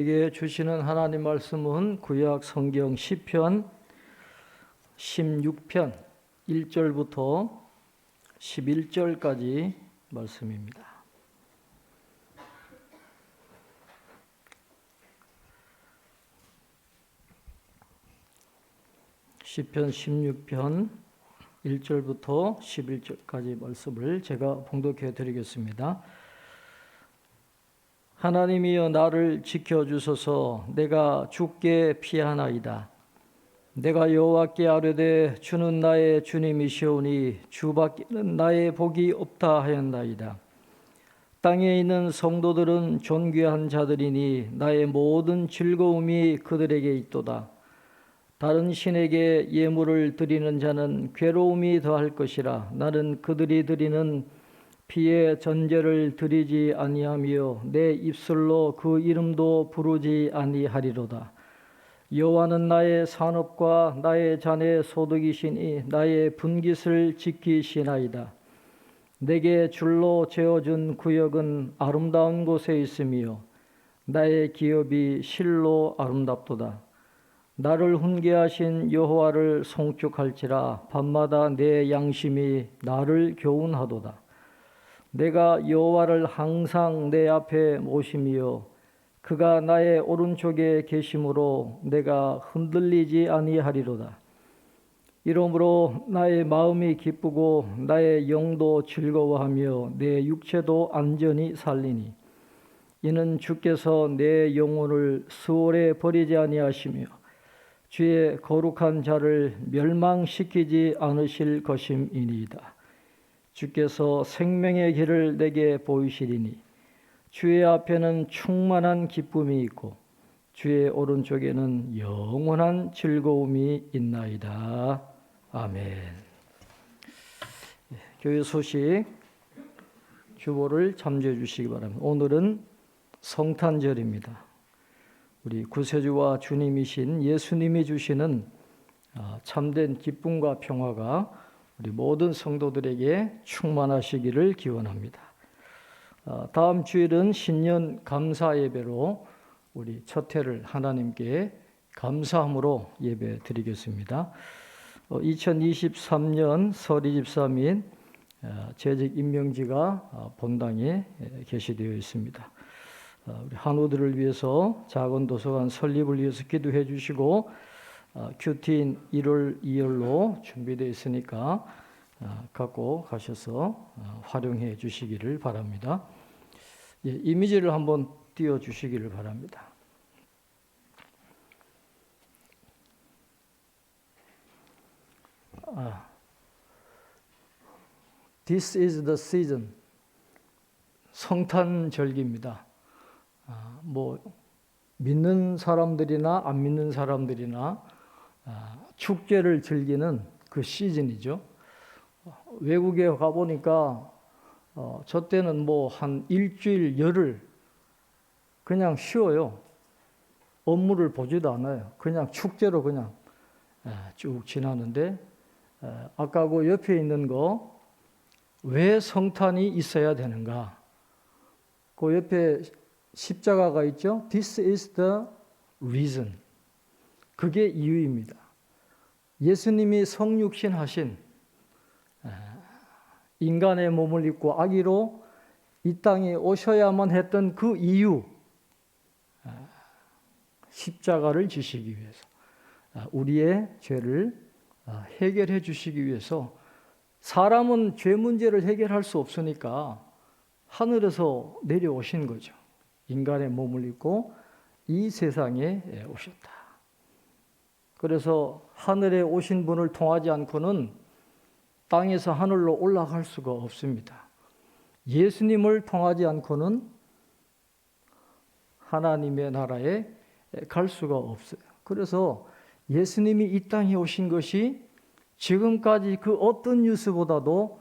우리에게 주시는 하나님 말씀은 구약 성경 시편 16편 1절부터 11절까지 말씀입니다. 시편 16편 1절부터 11절까지 말씀을 제가 봉독해 드리겠습니다. 하나님이여 나를 지켜주소서. 내가 죽게 피하나이다. 내가 여호와께 아뢰되 주는 나의 주님이시오니 주밖에는 나의 복이 없다 하였나이다. 땅에 있는 성도들은 존귀한 자들이니 나의 모든 즐거움이 그들에게 있도다. 다른 신에게 예물을 드리는 자는 괴로움이 더할 것이라. 나는 그들이 드리는 피의 전제를 드리지 아니하며 내 입술로 그 이름도 부르지 아니하리로다. 여호와는 나의 산업과 나의 잔의 소득이시니 나의 분깃을 지키시나이다. 내게 줄로 재어준 구역은 아름다운 곳에 있으며 나의 기업이 실로 아름답도다. 나를 훈계하신 여호와를 송축할지라. 밤마다 내 양심이 나를 교훈하도다. 내가 여호와를 항상 내 앞에 모심이요 그가 나의 오른쪽에 계심으로 내가 흔들리지 아니하리로다. 이러므로 나의 마음이 기쁘고 나의 영도 즐거워하며 내 육체도 안전히 살리니 이는 주께서 내 영혼을 수월에 버리지 아니하시며 주의 거룩한 자를 멸망시키지 않으실 것임이니이다. 주께서 생명의 길을 내게 보이시리니 주의 앞에는 충만한 기쁨이 있고 주의 오른쪽에는 영원한 즐거움이 있나이다. 아멘. 교회 소식 주보를 참조해 주시기 바랍니다. 오늘은 성탄절입니다. 우리 구세주와 주님이신 예수님이 주시는 참된 기쁨과 평화가 우리 모든 성도들에게 충만하시기를 기원합니다. 다음 주일은 신년 감사 예배로 우리 첫 해를 하나님께 감사함으로 예배 드리겠습니다. 2023년 설 23일 재직 임명지가 본당에 게시되어 있습니다. 우리 한우들을 위해서 작은 도서관 설립을 위해서 기도해 주시고 큐티인 1월 2월로 준비되어 있으니까 갖고 가셔서 활용해 주시기를 바랍니다. 이미지를 한번 띄워 주시기를 바랍니다. This is the season. 성탄절기입니다. 믿는 사람들이나 안 믿는 사람들이나 축제를 즐기는 그 시즌이죠. 외국에 가보니까 저 때는 한 일주일, 열흘 그냥 쉬어요. 업무를 보지도 않아요. 그냥 축제로 그냥 쭉 지나는데 아까 그 옆에 있는 거 왜 성탄이 있어야 되는가? 그 옆에 십자가가 있죠. This is the reason. 그게 이유입니다. 예수님이 성육신 하신 인간의 몸을 입고 아기로 이 땅에 오셔야만 했던 그 이유, 십자가를 지시기 위해서, 우리의 죄를 해결해 주시기 위해서. 사람은 죄 문제를 해결할 수 없으니까 하늘에서 내려오신 거죠. 인간의 몸을 입고 이 세상에 오셨다. 그래서 하늘에 오신 분을 통하지 않고는 땅에서 하늘로 올라갈 수가 없습니다. 예수님을 통하지 않고는 하나님의 나라에 갈 수가 없어요. 그래서 예수님이 이 땅에 오신 것이 지금까지 그 어떤 뉴스보다도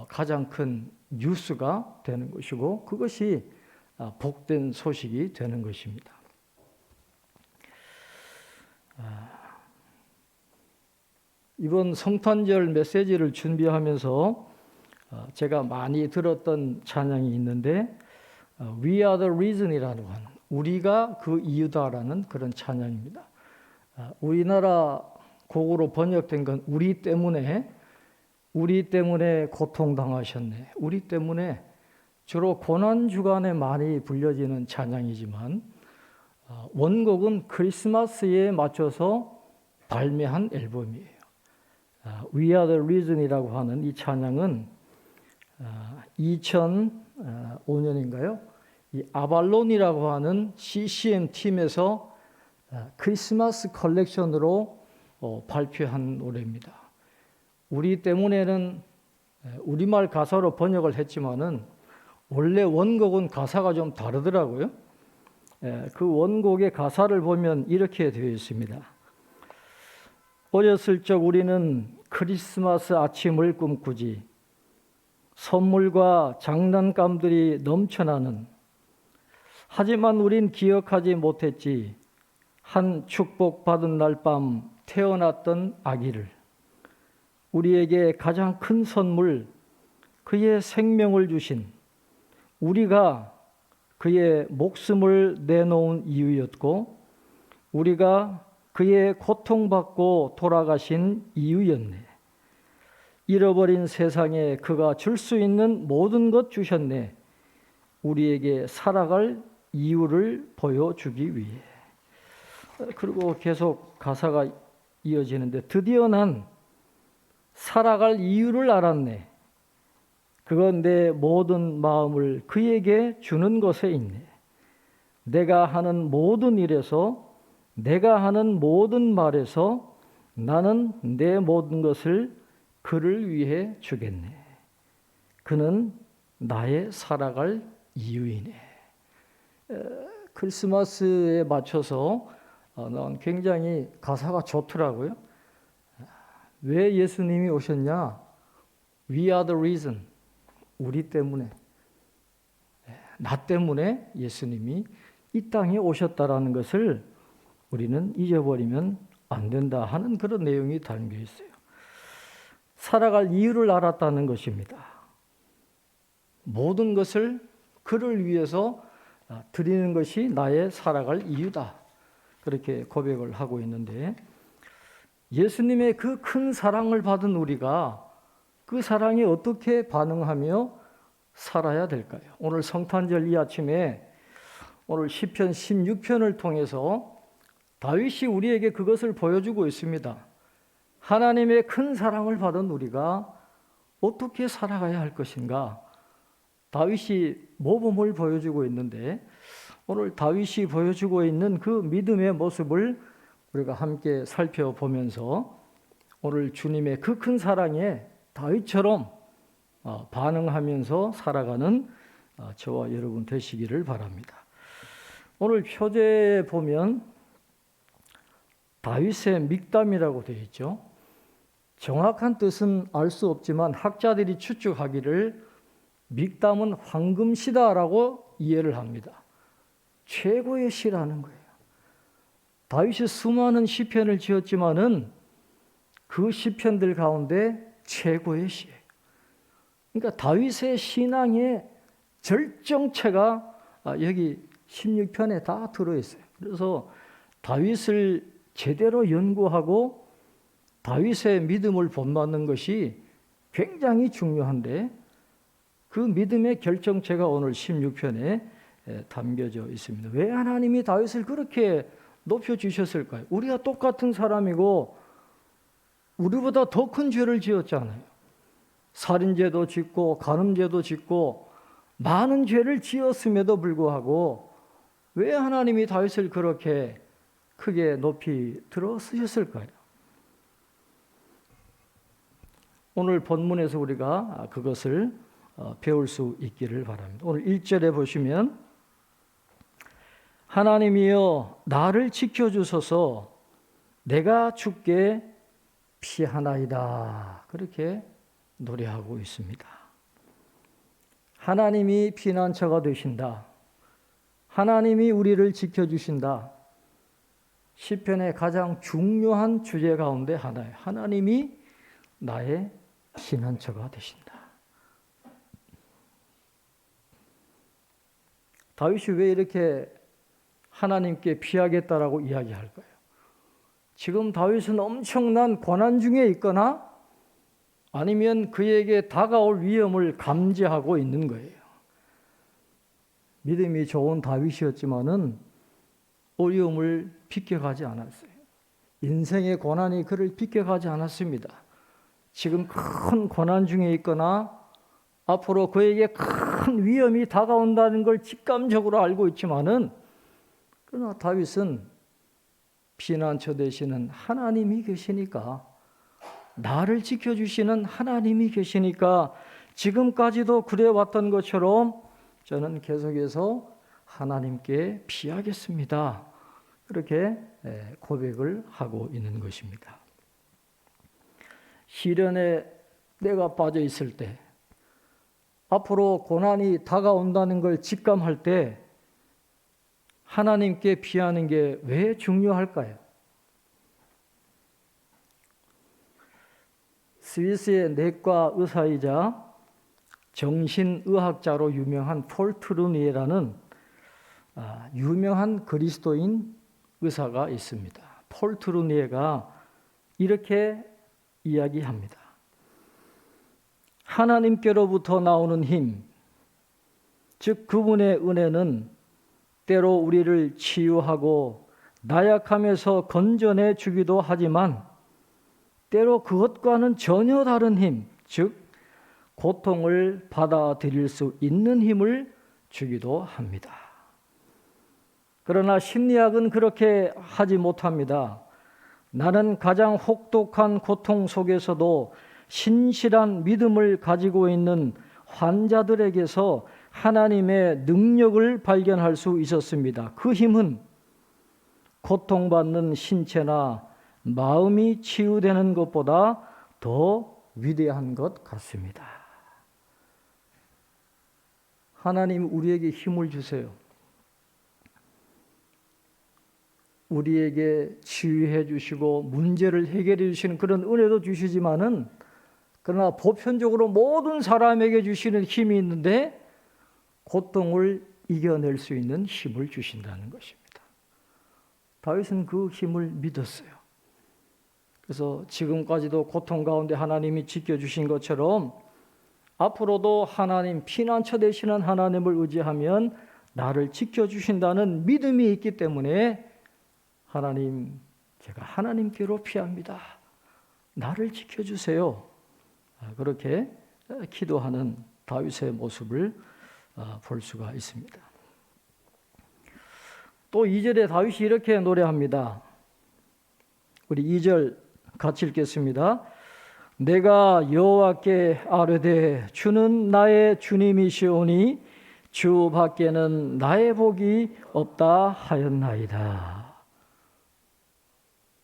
가장 큰 뉴스가 되는 것이고 그것이 복된 소식이 되는 것입니다. 이번 성탄절 메시지를 준비하면서 제가 많이 들었던 찬양이 있는데 We are the reason이라는 우리가 그 이유다라는 그런 찬양입니다. 우리나라 곡으로 번역된 건 우리 때문에 고통당하셨네. 우리 때문에 주로 고난 주간에 많이 불려지는 찬양이지만 원곡은 크리스마스에 맞춰서 발매한 앨범이에요. We Are the Reason이라고 하는 이 찬양은 2005년인가요? 이 아발론이라고 하는 CCM 팀에서 크리스마스 컬렉션으로 발표한 노래입니다. 우리 때문에는 우리말 가사로 번역을 했지만은 원래 원곡은 가사가 좀 다르더라고요. 그 원곡의 가사를 보면 이렇게 되어 있습니다. 어렸을 적 우리는 크리스마스 아침을 꿈꾸지 선물과 장난감들이 넘쳐나는 하지만 우린 기억하지 못했지 한 축복받은 날 밤 태어났던 아기를 우리에게 가장 큰 선물 그의 생명을 주신 우리가 그의 목숨을 내놓은 이유였고 우리가 그의 고통받고 돌아가신 이유였네. 잃어버린 세상에 그가 줄 수 있는 모든 것 주셨네. 우리에게 살아갈 이유를 보여주기 위해. 그리고 계속 가사가 이어지는데 드디어 난 살아갈 이유를 알았네. 그건 내 모든 마음을 그에게 주는 것에 있네. 내가 하는 모든 일에서 내가 하는 모든 말에서 나는 내 모든 것을 그를 위해 주겠네. 그는 나의 살아갈 이유이네. 크리스마스에 맞춰서 난 굉장히 가사가 좋더라고요. 왜 예수님이 오셨냐? We are the reason. 우리 때문에, 나 때문에 예수님이 이 땅에 오셨다라는 것을 우리는 잊어버리면 안 된다 하는 그런 내용이 담겨 있어요. 살아갈 이유를 알았다는 것입니다. 모든 것을 그를 위해서 드리는 것이 나의 살아갈 이유다. 그렇게 고백을 하고 있는데 예수님의 그 큰 사랑을 받은 우리가 그 사랑에 어떻게 반응하며 살아야 될까요? 오늘 성탄절 이 아침에 오늘 시편 16편을 통해서 다윗이 우리에게 그것을 보여주고 있습니다. 하나님의 큰 사랑을 받은 우리가 어떻게 살아가야 할 것인가? 다윗이 모범을 보여주고 있는데 오늘 다윗이 보여주고 있는 그 믿음의 모습을 우리가 함께 살펴보면서 오늘 주님의 그 큰 사랑에 다윗처럼 반응하면서 살아가는 저와 여러분 되시기를 바랍니다. 오늘 표제에 보면 다윗의 믹담이라고 되어 있죠. 정확한 뜻은 알 수 없지만 학자들이 추측하기를 믹담은 황금시다라고 이해를 합니다. 최고의 시라는 거예요. 다윗이 수많은 시편을 지었지만은 그 시편들 가운데 최고의 시예요. 그러니까 다윗의 신앙의 절정체가 여기 16편에 다 들어있어요. 그래서 다윗을 제대로 연구하고 다윗의 믿음을 본받는 것이 굉장히 중요한데 그 믿음의 결정체가 오늘 16편에 담겨져 있습니다. 왜 하나님이 다윗을 그렇게 높여주셨을까요? 우리가 똑같은 사람이고 우리보다 더 큰 죄를 지었잖아요. 살인죄도 짓고 간음죄도 짓고 많은 죄를 지었음에도 불구하고 왜 하나님이 다윗을 그렇게 크게 높이 들어 쓰셨을까요? 오늘 본문에서 우리가 그것을 배울 수 있기를 바랍니다. 오늘 1절에 보시면 하나님이여 나를 지켜주소서 내가 주께 피하나이다. 그렇게 노래하고 있습니다. 하나님이 피난처가 되신다. 하나님이 우리를 지켜주신다. 시편의 가장 중요한 주제 가운데 하나예요. 하나님이 나의 피난처가 되신다. 다윗이 왜 이렇게 하나님께 피하겠다라고 이야기할 거예요. 지금 다윗은 엄청난 고난 중에 있거나 아니면 그에게 다가올 위험을 감지하고 있는 거예요. 믿음이 좋은 다윗이었지만은 어려움을 비껴가지 않았어요. 인생의 고난이 그를 비껴가지 않았습니다. 지금 큰 고난 중에 있거나 앞으로 그에게 큰 위험이 다가온다는 걸 직감적으로 알고 있지만은 그러나 다윗은 피난처 되시는 하나님이 계시니까, 나를 지켜주시는 하나님이 계시니까 지금까지도 그래왔던 것처럼 저는 계속해서 하나님께 피하겠습니다. 그렇게 고백을 하고 있는 것입니다. 시련에 내가 빠져 있을 때, 앞으로 고난이 다가온다는 걸 직감할 때 하나님께 피하는 게 왜 중요할까요? 스위스의 내과 의사이자 정신의학자로 유명한 폴 트루니에라는 유명한 그리스도인 의사가 있습니다. 폴 트루니에가 이렇게 이야기합니다. 하나님께로부터 나오는 힘, 즉 그분의 은혜는 때로 우리를 치유하고 나약함에서 건져내 주기도 하지만 때로 그것과는 전혀 다른 힘, 즉 고통을 받아들일 수 있는 힘을 주기도 합니다. 그러나 심리학은 그렇게 하지 못합니다. 나는 가장 혹독한 고통 속에서도 신실한 믿음을 가지고 있는 환자들에게서 하나님의 능력을 발견할 수 있었습니다. 그 힘은 고통받는 신체나 마음이 치유되는 것보다 더 위대한 것 같습니다. 하나님 우리에게 힘을 주세요. 우리에게 치유해 주시고 문제를 해결해 주시는 그런 은혜도 주시지만은, 그러나 보편적으로 모든 사람에게 주시는 힘이 있는데 고통을 이겨낼 수 있는 힘을 주신다는 것입니다. 다윗은 그 힘을 믿었어요. 그래서 지금까지도 고통 가운데 하나님이 지켜주신 것처럼 앞으로도 하나님, 피난처 되시는 하나님을 의지하면 나를 지켜주신다는 믿음이 있기 때문에 하나님, 제가 하나님께로 피합니다. 나를 지켜주세요. 그렇게 기도하는 다윗의 모습을 볼 수가 있습니다. 또 2절에 다윗이 이렇게 노래합니다. 우리 2절 같이 읽겠습니다. 내가 여호와께 아뢰되 주는 나의 주님이시오니 주 밖에는 나의 복이 없다 하였나이다.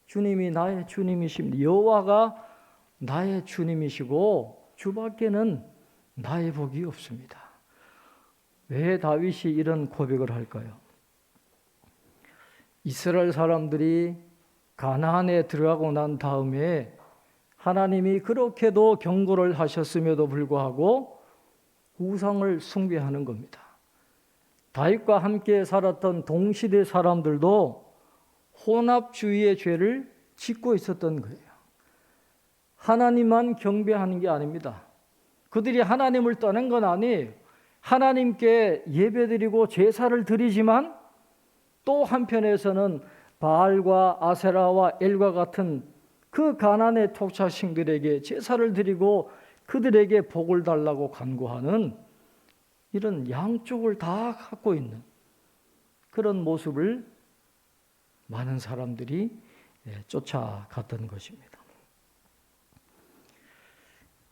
주님이 나의 주님이십니다. 여호와가 나의 주님이시고 주 밖에는 나의 복이 없습니다. 왜 다윗이 이런 고백을 할까요? 이스라엘 사람들이 가나안에 들어가고 난 다음에 하나님이 그렇게도 경고를 하셨음에도 불구하고 우상을 숭배하는 겁니다. 다윗과 함께 살았던 동시대 사람들도 혼합주의의 죄를 짓고 있었던 거예요. 하나님만 경배하는 게 아닙니다. 그들이 하나님을 떠난 건 아니에요. 하나님께 예배드리고 제사를 드리지만 또 한편에서는 바알과 아세라와 엘과 같은 그 가나안의 토착신들에게 제사를 드리고 그들에게 복을 달라고 간구하는 이런 양쪽을 다 갖고 있는 그런 모습을 많은 사람들이 쫓아갔던 것입니다.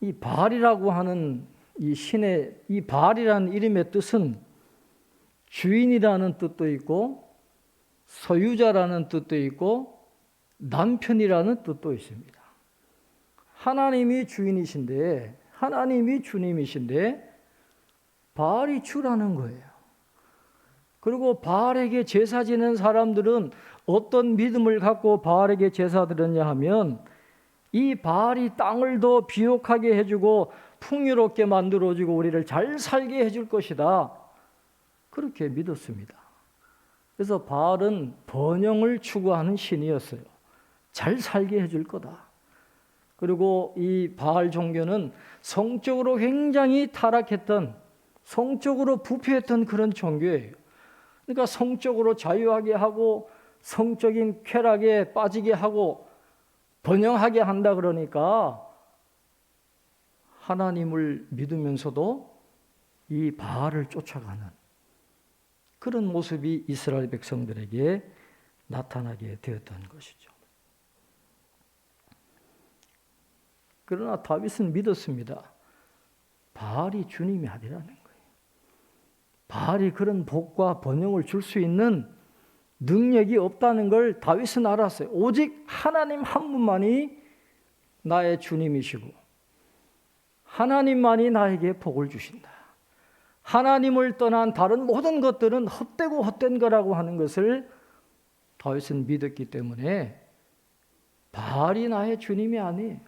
이 바알이라고 하는 이 신의, 이 바알이라는 이름의 뜻은 주인이라는 뜻도 있고 소유자라는 뜻도 있고 남편이라는 뜻도 있습니다. 하나님이 주인이신데, 하나님이 주님이신데 바알이 주라는 거예요. 그리고 바알에게 제사 지는 사람들은 어떤 믿음을 갖고 바알에게 제사 드렸냐 하면 이 바알이 땅을 더 비옥하게 해주고 풍요롭게 만들어주고 우리를 잘 살게 해줄 것이다. 그렇게 믿었습니다. 그래서 바알은 번영을 추구하는 신이었어요. 잘 살게 해줄 거다. 그리고 이 바알 종교는 성적으로 굉장히 타락했던, 성적으로 부패했던 그런 종교예요. 그러니까 성적으로 자유하게 하고 성적인 쾌락에 빠지게 하고 번영하게 한다 그러니까 하나님을 믿으면서도 이 바알을 쫓아가는 그런 모습이 이스라엘 백성들에게 나타나게 되었던 것이죠. 그러나 다윗은 믿었습니다. 바알이 주님이 아니라는 거예요. 바알이 그런 복과 번영을 줄 수 있는 능력이 없다는 걸 다윗은 알았어요. 오직 하나님 한 분만이 나의 주님이시고 하나님만이 나에게 복을 주신다. 하나님을 떠난 다른 모든 것들은 헛되고 헛된 거라고 하는 것을 다윗은 믿었기 때문에 바알이 나의 주님이 아니에요.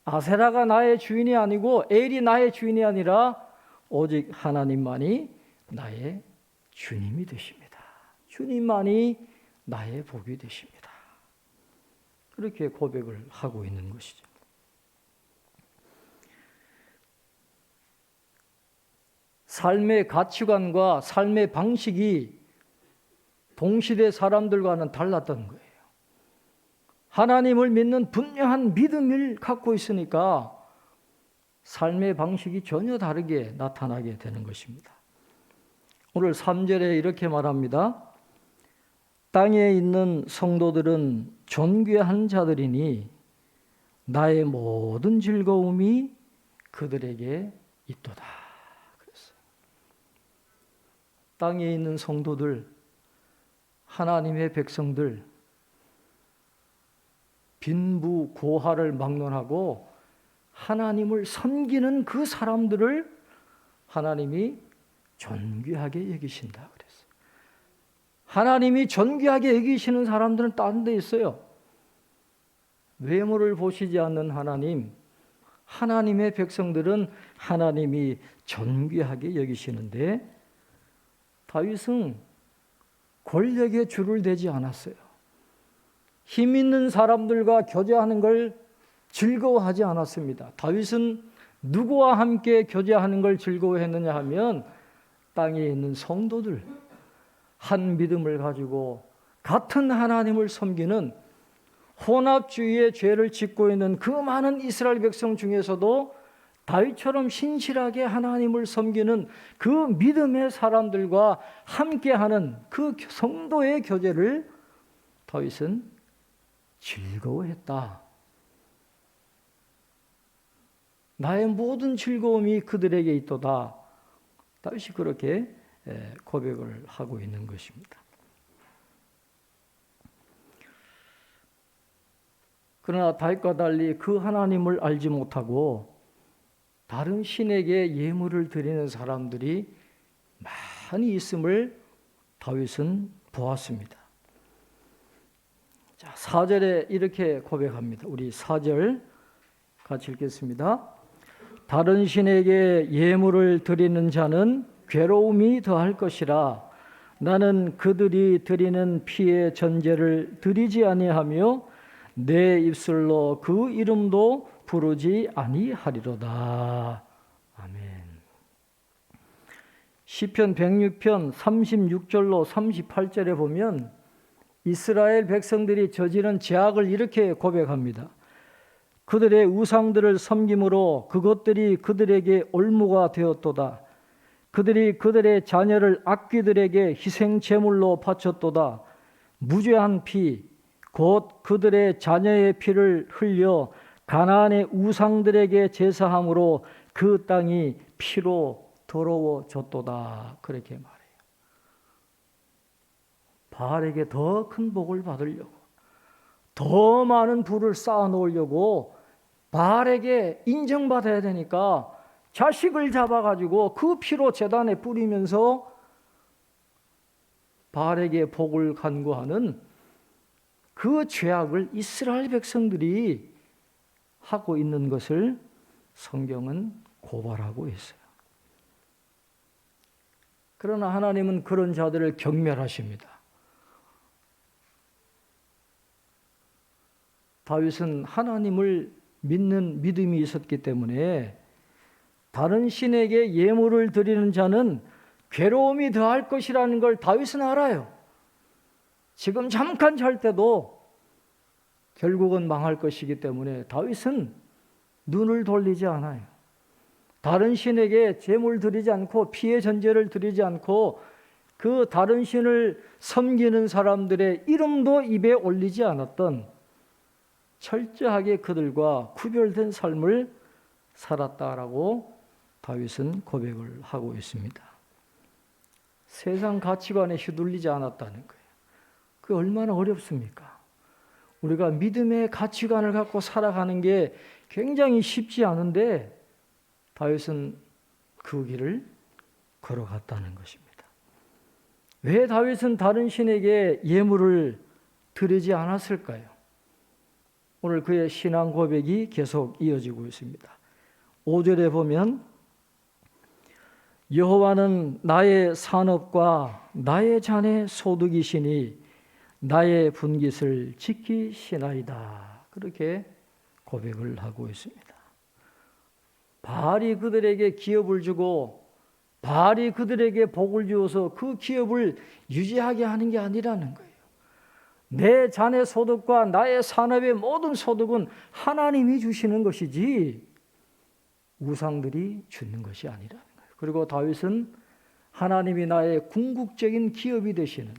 아세라가 나의 주인이 아니고 엘이 나의 주인이 아니라 오직 하나님만이 나의 주님이 되십니다. 주님만이 나의 복이 되십니다. 그렇게 고백을 하고 있는 것이죠. 삶의 가치관과 삶의 방식이 동시대 사람들과는 달랐던 거예요. 하나님을 믿는 분명한 믿음을 갖고 있으니까 삶의 방식이 전혀 다르게 나타나게 되는 것입니다. 오늘 3절에 이렇게 말합니다. 땅에 있는 성도들은 존귀한 자들이니 나의 모든 즐거움이 그들에게 있도다. 그랬어요. 땅에 있는 성도들, 하나님의 백성들, 빈부 고하를 막론하고 하나님을 섬기는 그 사람들을 하나님이 존귀하게 여기신다 그랬어요. 하나님이 존귀하게 여기시는 사람들은 다른 데 있어요. 외모를 보시지 않는 하나님, 하나님의 백성들은 하나님이 존귀하게 여기시는데 다윗은 권력에 줄을 대지 않았어요. 힘 있는 사람들과 교제하는 걸 즐거워하지 않았습니다. 다윗은 누구와 함께 교제하는 걸 즐거워했느냐 하면 땅에 있는 성도들, 한 믿음을 가지고 같은 하나님을 섬기는 혼합주의의 죄를 짓고 있는 그 많은 이스라엘 백성 중에서도 다윗처럼 신실하게 하나님을 섬기는 그 믿음의 사람들과 함께하는 그 성도의 교제를 다윗은 즐거워했다. 나의 모든 즐거움이 그들에게 있도다. 다윗이 그렇게 고백을 하고 있는 것입니다. 그러나 다윗과 달리 그 하나님을 알지 못하고 다른 신에게 예물을 드리는 사람들이 많이 있음을 다윗은 보았습니다. 자, 4절에 이렇게 고백합니다. 우리 4절 같이 읽겠습니다. 다른 신에게 예물을 드리는 자는 괴로움이 더할 것이라. 나는 그들이 드리는 피의 전제를 드리지 아니하며 내 입술로 그 이름도 부르지 아니하리로다. 아멘. 시편 106편 36절로 38절에 보면 이스라엘 백성들이 저지른 죄악을 이렇게 고백합니다. 그들의 우상들을 섬김으로 그것들이 그들에게 올무가 되었도다. 그들이 그들의 자녀를 악귀들에게 희생 제물로 바쳤도다. 무죄한 피, 곧 그들의 자녀의 피를 흘려 가나안의 우상들에게 제사함으로 그 땅이 피로 더러워졌도다. 그렇게 말해요. 바알에게 더 큰 복을 받으려고, 더 많은 부를 쌓아 놓으려고 바알에게 인정받아야 되니까 자식을 잡아가지고 그 피로 제단에 뿌리면서 바알에게 복을 간구하는 그 죄악을 이스라엘 백성들이 하고 있는 것을 성경은 고발하고 있어요. 그러나 하나님은 그런 자들을 경멸하십니다. 다윗은 하나님을 믿는 믿음이 있었기 때문에 다른 신에게 예물을 드리는 자는 괴로움이 더할 것이라는 걸 다윗은 알아요. 지금 잠깐 잘 때도 결국은 망할 것이기 때문에 다윗은 눈을 돌리지 않아요. 다른 신에게 제물 드리지 않고 피의 전제를 드리지 않고 그 다른 신을 섬기는 사람들의 이름도 입에 올리지 않았던 철저하게 그들과 구별된 삶을 살았다라고 다윗은 고백을 하고 있습니다. 세상 가치관에 휘둘리지 않았다는 거예요. 그게 얼마나 어렵습니까? 우리가 믿음의 가치관을 갖고 살아가는 게 굉장히 쉽지 않은데 다윗은 그 길을 걸어갔다는 것입니다. 왜 다윗은 다른 신에게 예물을 드리지 않았을까요? 오늘 그의 신앙 고백이 계속 이어지고 있습니다. 5절에 보면 여호와는 나의 산업과 나의 잔의 소득이시니 나의 분깃을 지키시나이다. 그렇게 고백을 하고 있습니다. 바알이 그들에게 기업을 주고 바알이 그들에게 복을 주어서 그 기업을 유지하게 하는 게 아니라는 거예요. 내 잔의 소득과 나의 산업의 모든 소득은 하나님이 주시는 것이지 우상들이 주는 것이 아니라는 거예요. 그리고 다윗은 하나님이 나의 궁극적인 기업이 되시는,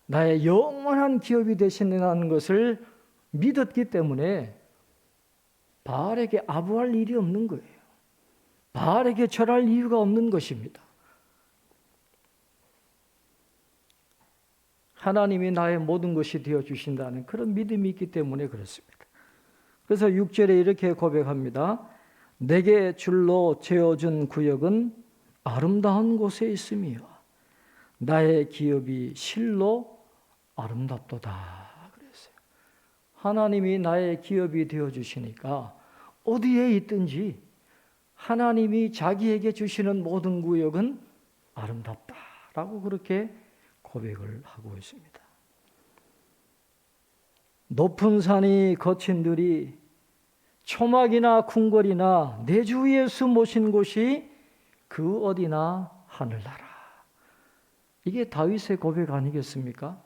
나의 영원한 기업이 되시는 것을 믿었기 때문에 바알에게 아부할 일이 없는 거예요. 바알에게 절할 이유가 없는 것입니다. 하나님이 나의 모든 것이 되어주신다는 그런 믿음이 있기 때문에 그렇습니다. 그래서 6절에 이렇게 고백합니다. 내게 줄로 재어준 구역은 아름다운 곳에 있으며 나의 기업이 실로 아름답도다 그랬어요. 하나님이 나의 기업이 되어주시니까 어디에 있든지 하나님이 자기에게 주시는 모든 구역은 아름답다라고 그렇게 고백을 하고 있습니다. 높은 산이 거친 들이 초막이나 궁궐이나 내 주 예수 모신 곳이 그 어디나 하늘나라. 이게 다윗의 고백 아니겠습니까?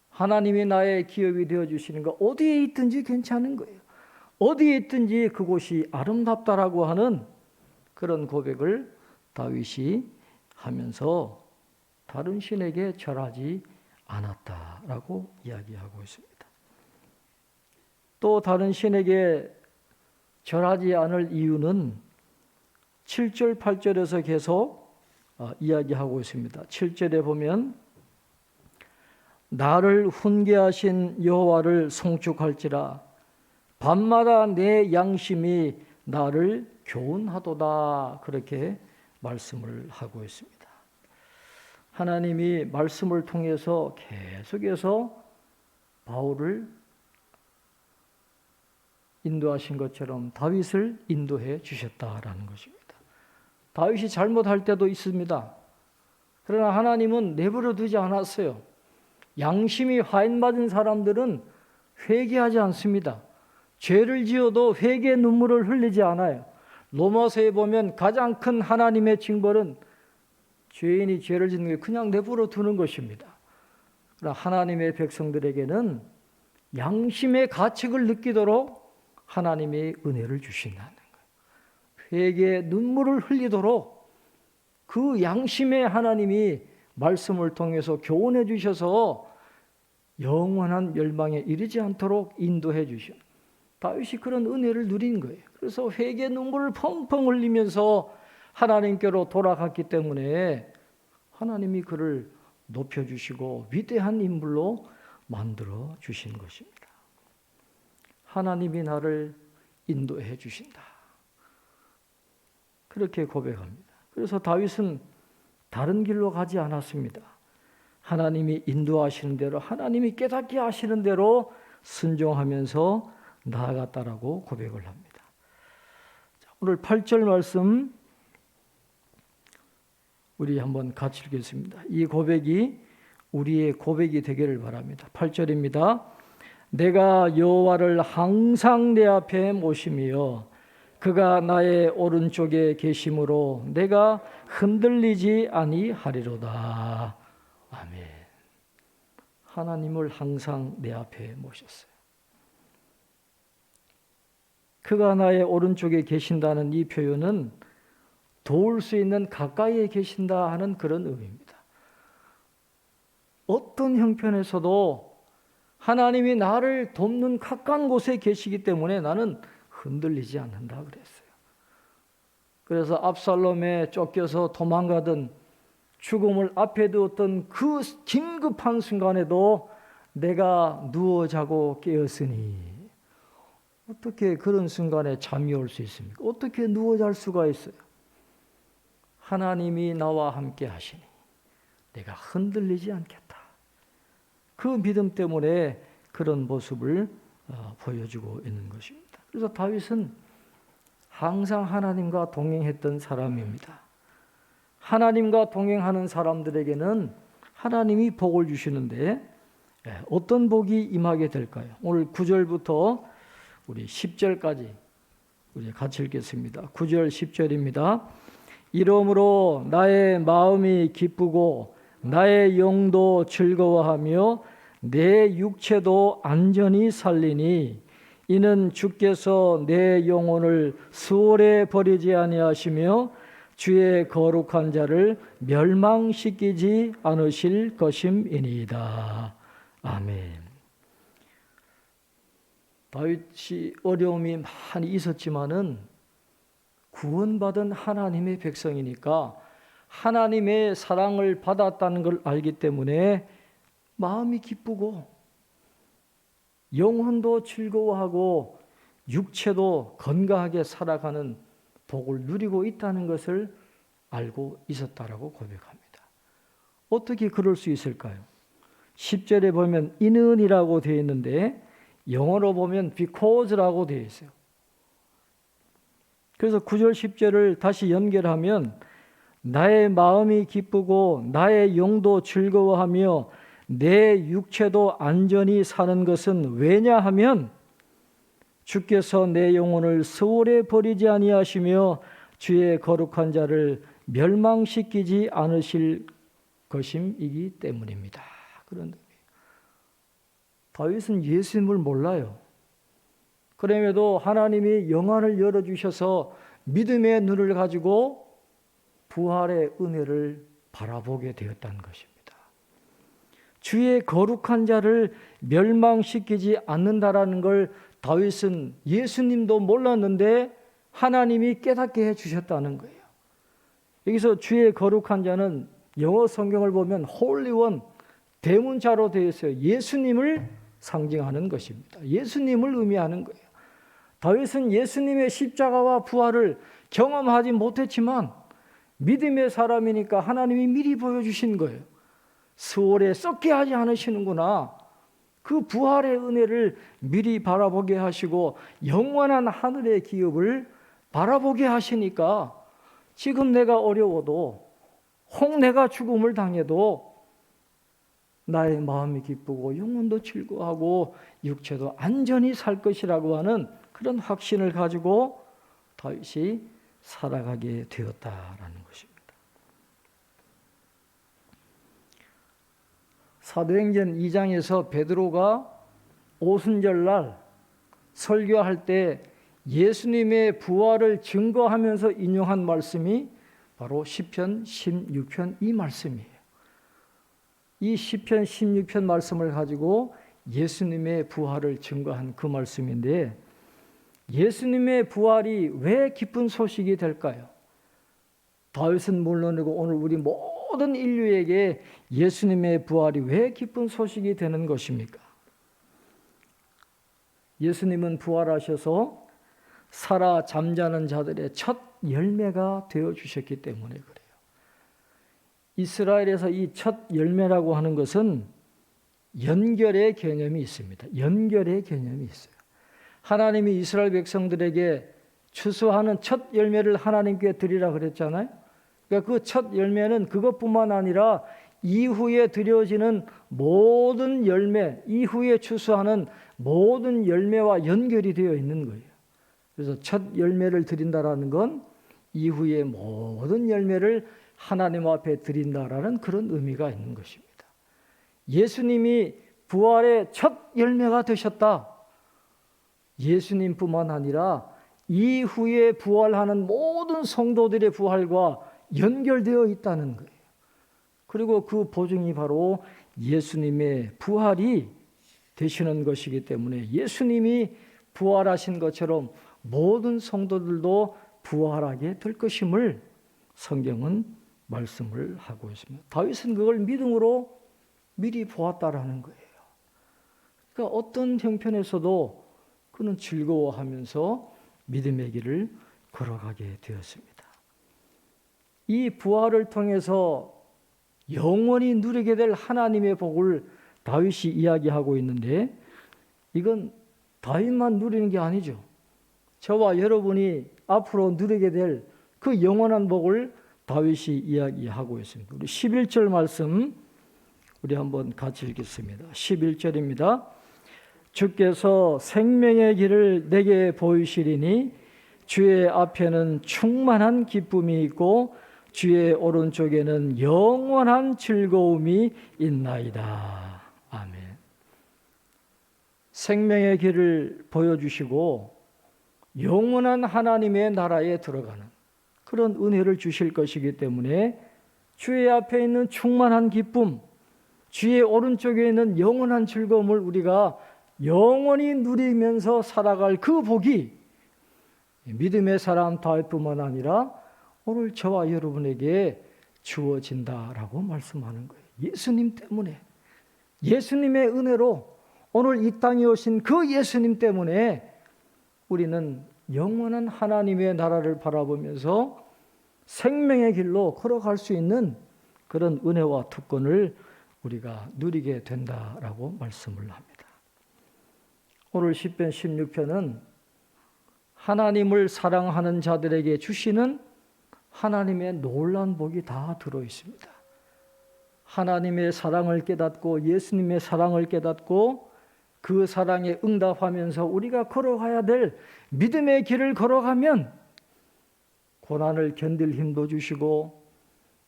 하나님이 나의 기업이 되어주시는 거 어디에 있든지 괜찮은 거예요. 어디에 있든지 그곳이 아름답다라고 하는 그런 고백을 다윗이 하면서 다른 신에게 절하지 않았다라고 이야기하고 있습니다. 또 다른 신에게 절하지 않을 이유는 7절, 8절에서 계속 이야기하고 있습니다. 7절에 보면 나를 훈계하신 여호와를 송축할지라 밤마다 내 양심이 나를 교훈하도다 그렇게 말씀을 하고 있습니다. 하나님이 말씀을 통해서 계속해서 바울을 인도하신 것처럼 다윗을 인도해 주셨다라는 것입니다. 다윗이 잘못할 때도 있습니다. 그러나 하나님은 내버려 두지 않았어요. 양심이 화인맞은 사람들은 회개하지 않습니다. 죄를 지어도 회개의 눈물을 흘리지 않아요. 로마서에 보면 가장 큰 하나님의 징벌은 죄인이 죄를 짓는 게 그냥 내버려 두는 것입니다. 그러나 하나님의 백성들에게는 양심의 가책을 느끼도록 하나님의 은혜를 주신다는 거예요. 회개의 눈물을 흘리도록 그 양심의 하나님이 말씀을 통해서 교훈해 주셔서 영원한 멸망에 이르지 않도록 인도해 주신 다윗이 그런 은혜를 누린 거예요. 그래서 회개의 눈물을 펑펑 흘리면서 하나님께로 돌아갔기 때문에 하나님이 그를 높여주시고 위대한 인물로 만들어 주신 것입니다. 하나님이 나를 인도해 주신다. 그렇게 고백합니다. 그래서 다윗은 다른 길로 가지 않았습니다. 하나님이 인도하시는 대로, 하나님이 깨닫게 하시는 대로 순종하면서 나아갔다라고 고백을 합니다. 오늘 8절 말씀 우리 한번 같이 읽겠습니다. 이 고백이 우리의 고백이 되기를 바랍니다. 8절입니다. 내가 여호와를 항상 내 앞에 모시며 그가 나의 오른쪽에 계심으로 내가 흔들리지 아니하리로다. 아멘. 하나님을 항상 내 앞에 모셨어요. 그가 나의 오른쪽에 계신다는 이 표현은 도울 수 있는 가까이에 계신다 하는 그런 의미입니다. 어떤 형편에서도 하나님이 나를 돕는 가까운 곳에 계시기 때문에 나는 흔들리지 않는다 그랬어요. 그래서 압살롬에 쫓겨서 도망가던 죽음을 앞에 두었던 그 긴급한 순간에도 내가 누워 자고 깨었으니, 어떻게 그런 순간에 잠이 올 수 있습니까? 어떻게 누워 잘 수가 있어요? 하나님이 나와 함께 하시니 내가 흔들리지 않겠다. 그 믿음 때문에 그런 모습을 보여주고 있는 것입니다. 그래서 다윗은 항상 하나님과 동행했던 사람입니다. 하나님과 동행하는 사람들에게는 하나님이 복을 주시는데 어떤 복이 임하게 될까요? 오늘 9절부터 우리 10절까지 우리 같이 읽겠습니다. 9절 10절입니다. 이러므로 나의 마음이 기쁘고 나의 영도 즐거워하며 내 육체도 안전히 살리니 이는 주께서 내 영혼을 수월에 버리지 아니하시며 주의 거룩한 자를 멸망시키지 않으실 것임이니이다. 아멘. 다윗이 어려움이 많이 있었지만은 구원받은 하나님의 백성이니까 하나님의 사랑을 받았다는 걸 알기 때문에 마음이 기쁘고 영혼도 즐거워하고 육체도 건강하게 살아가는 복을 누리고 있다는 것을 알고 있었다라고 고백합니다. 어떻게 그럴 수 있을까요? 10절에 보면 in은이라고 되어 있는데 영어로 보면 because라고 되어 있어요. 그래서 9절 10절을 다시 연결하면 나의 마음이 기쁘고 나의 영도 즐거워하며 내 육체도 안전히 사는 것은 왜냐하면 주께서 내 영혼을 수월에 버리지 아니하시며 주의 거룩한 자를 멸망시키지 않으실 것임이기 때문입니다. 그런데 다윗은 예수님을 몰라요. 그럼에도 하나님이 영안을 열어주셔서 믿음의 눈을 가지고 부활의 은혜를 바라보게 되었다는 것입니다. 주의 거룩한 자를 멸망시키지 않는다라는 걸 다윗은 예수님도 몰랐는데 하나님이 깨닫게 해주셨다는 거예요. 여기서 주의 거룩한 자는 영어 성경을 보면 Holy One, 대문자로 되어 있어요. 예수님을 상징하는 것입니다. 예수님을 의미하는 거예요. 다윗은 예수님의 십자가와 부활을 경험하지 못했지만 믿음의 사람이니까 하나님이 미리 보여주신 거예요. 수월에 썩게 하지 않으시는구나. 그 부활의 은혜를 미리 바라보게 하시고 영원한 하늘의 기업을 바라보게 하시니까 지금 내가 어려워도 혹 내가 죽음을 당해도 나의 마음이 기쁘고 영혼도 즐거워하고 육체도 안전히 살 것이라고 하는 그런 확신을 가지고 다윗이 살아가게 되었다라는 것입니다. 사도행전 2장에서 베드로가 오순절날 설교할 때 예수님의 부활을 증거하면서 인용한 말씀이 바로 시편 16편 이 말씀이에요. 이 시편 16편 말씀을 가지고 예수님의 부활을 증거한 그 말씀인데 예수님의 부활이 왜 기쁜 소식이 될까요? 다윗은 물론이고 오늘 우리 모든 인류에게 예수님의 부활이 왜 기쁜 소식이 되는 것입니까? 예수님은 부활하셔서 살아 잠자는 자들의 첫 열매가 되어주셨기 때문에 그래요. 이스라엘에서 이 첫 열매라고 하는 것은 연결의 개념이 있습니다. 연결의 개념이 있어요. 하나님이 이스라엘 백성들에게 추수하는 첫 열매를 하나님께 드리라 그랬잖아요. 그러니까 그 첫 열매는 그것뿐만 아니라 이후에 드려지는 모든 열매, 이후에 추수하는 모든 열매와 연결이 되어 있는 거예요. 그래서 첫 열매를 드린다라는 건 이후에 모든 열매를 하나님 앞에 드린다라는 그런 의미가 있는 것입니다. 예수님이 부활의 첫 열매가 되셨다. 예수님뿐만 아니라 이후에 부활하는 모든 성도들의 부활과 연결되어 있다는 거예요. 그리고 그 보증이 바로 예수님의 부활이 되시는 것이기 때문에 예수님이 부활하신 것처럼 모든 성도들도 부활하게 될 것임을 성경은 말씀을 하고 있습니다. 다윗은 그걸 믿음으로 미리 보았다라는 거예요. 그러니까 어떤 형편에서도 그는 즐거워하면서 믿음의 길을 걸어가게 되었습니다. 이 부활을 통해서 영원히 누리게 될 하나님의 복을 다윗이 이야기하고 있는데 이건 다윗만 누리는 게 아니죠. 저와 여러분이 앞으로 누리게 될 그 영원한 복을 다윗이 이야기하고 있습니다. 우리 11절 말씀 우리 한번 같이 읽겠습니다. 11절입니다. 주께서 생명의 길을 내게 보이시리니 주의 앞에는 충만한 기쁨이 있고 주의 오른쪽에는 영원한 즐거움이 있나이다. 아멘. 생명의 길을 보여주시고 영원한 하나님의 나라에 들어가는 그런 은혜를 주실 것이기 때문에 주의 앞에 있는 충만한 기쁨, 주의 오른쪽에 있는 영원한 즐거움을 우리가 영원히 누리면서 살아갈 그 복이 믿음의 사람 다윗뿐만 아니라 오늘 저와 여러분에게 주어진다라고 말씀하는 거예요. 예수님 때문에, 예수님의 은혜로 오늘 이 땅에 오신 그 예수님 때문에 우리는 영원한 하나님의 나라를 바라보면서 생명의 길로 걸어갈 수 있는 그런 은혜와 특권을 우리가 누리게 된다라고 말씀을 합니다. 오늘 시편 16편은 하나님을 사랑하는 자들에게 주시는 하나님의 놀라운 복이 다 들어 있습니다. 하나님의 사랑을 깨닫고 예수님의 사랑을 깨닫고 그 사랑에 응답하면서 우리가 걸어가야 될 믿음의 길을 걸어가면 고난을 견딜 힘도 주시고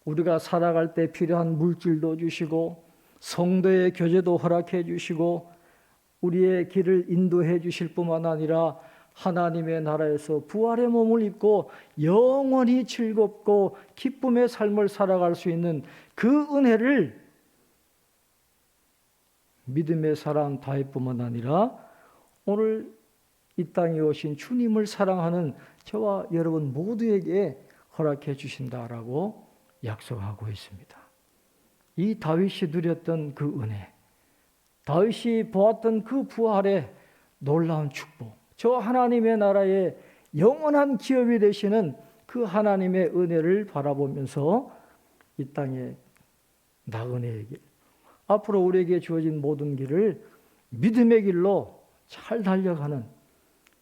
우리가 살아갈 때 필요한 물질도 주시고 성도의 교제도 허락해 주시고 우리의 길을 인도해 주실 뿐만 아니라 하나님의 나라에서 부활의 몸을 입고 영원히 즐겁고 기쁨의 삶을 살아갈 수 있는 그 은혜를 믿음의 사람 다윗뿐만 아니라 오늘 이 땅에 오신 주님을 사랑하는 저와 여러분 모두에게 허락해 주신다라고 약속하고 있습니다. 이 다윗이 누렸던 그 은혜, 다윗이 보았던 그 부활의 놀라운 축복, 저 하나님의 나라의 영원한 기업이 되시는 그 하나님의 은혜를 바라보면서 이 땅에 나그네의 길, 앞으로 우리에게 주어진 모든 길을 믿음의 길로 잘 달려가는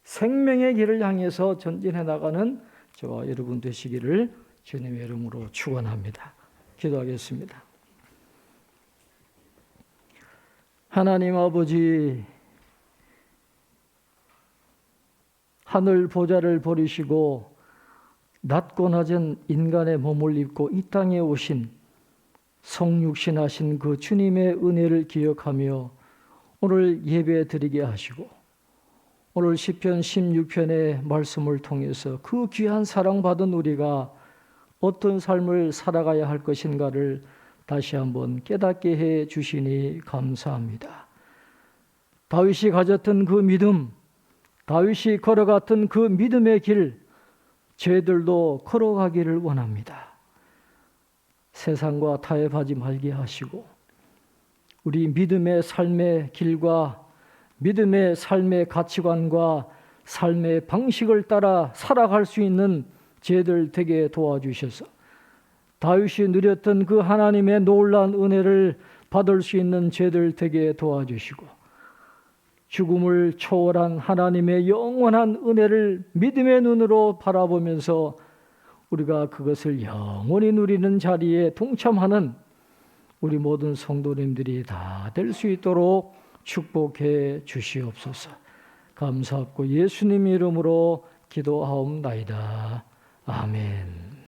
생명의 길을 향해서 전진해 나가는 저와 여러분 되시기를 주님의 이름으로 축원합니다. 기도하겠습니다. 하나님 아버지, 하늘 보좌를 버리시고 낮고 낮은 인간의 몸을 입고 이 땅에 오신 성육신하신 그 주님의 은혜를 기억하며 오늘 예배 드리게 하시고 오늘 시편 16편의 말씀을 통해서 그 귀한 사랑받은 우리가 어떤 삶을 살아가야 할 것인가를 다시 한번 깨닫게 해 주시니 감사합니다. 다윗이 가졌던 그 믿음, 다윗이 걸어갔던 그 믿음의 길, 저희들도 걸어가기를 원합니다. 세상과 타협하지 말게 하시고 우리 믿음의 삶의 길과 믿음의 삶의 가치관과 삶의 방식을 따라 살아갈 수 있는 저희들 되게 도와주셔서 다윗이 누렸던 그 하나님의 놀라운 은혜를 받을 수 있는 저희들 되게 도와주시고 죽음을 초월한 하나님의 영원한 은혜를 믿음의 눈으로 바라보면서 우리가 그것을 영원히 누리는 자리에 동참하는 우리 모든 성도님들이 다 될 수 있도록 축복해 주시옵소서. 감사하고 예수님 이름으로 기도하옵나이다. 아멘.